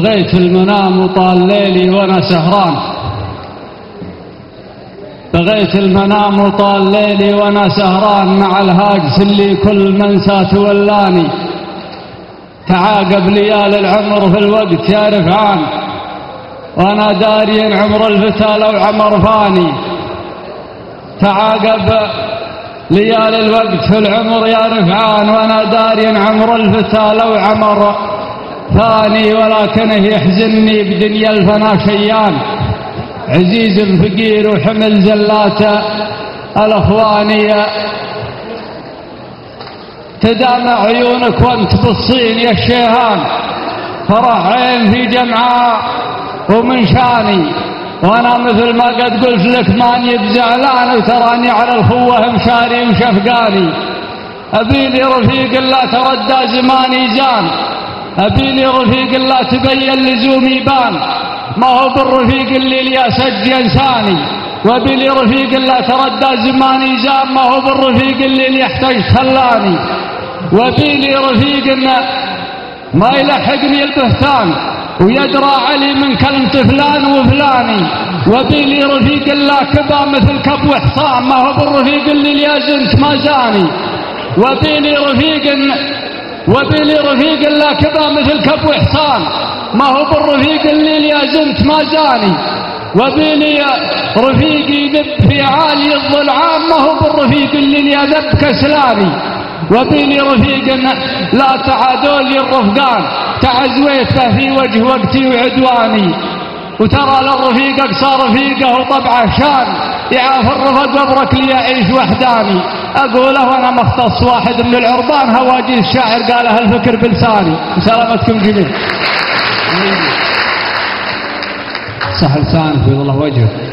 بغيت المنام وطال ليلي وانا سهران، بغيت المنام وطال ليلي وانا سهران، مع الهاجس اللي كل منسى تولاني. تعاقب ليالي العمر في الوقت يا رفعان، وانا داري عمر الفتى لو عمر فاني. تعاقب ليالي الوقت في العمر يا رفعان، وانا داري عمر الفتى لو عمر ثاني. ولكنه يحزنني بدنيا الفنا شيان، عزيز فقير وحمل زلات الاخواني. تدامع عيونك وانت بالصين يا الشيهان، فرح عين في جمعاء ومن شاني. وانا مثل ما قد قلت لك ماني بزعلان، وتراني على الخوه مشاري وشفقاني. ابيلي رفيق لا تردى زماني زان، ابيلي رفيق لا تبين لزومي بان. ما هو بالرفيق اللي الياسج ينساني، وابيلي رفيق لا تردى زماني زان. ما هو بالرفيق اللي يحتاج خلاني، وابيلي رفيق ما يلحقني البهتان، ويدرى علي من كلمة فلان وفلاني. وبيلي رفيق لا كبا مثل كب حصان، ما هو بالرفيق اللي ليازنت ما زاني. وبيلي رفيق لا كبا مثل كب حصان، ما هو بالرفيق اللي ليازنت ما زاني. وبيلي رفيقي يذب في عالي الضلعان، ما هو بالرفيق اللي ليذب كسلاني. وبيلي رفيق لا تعادولي الرفقان، تعزويت به في وجه وقتي وعدواني. وترى للرفيق اقصى رفيقه وطبعه شان، يعاف الرفق وابرك لي يعيش وحداني. اقوله وانا مختص واحد من العربان، هواجي الشاعر قالها الفكر بلساني. سلامتكم جميعا. صح لسان في والله وجهك.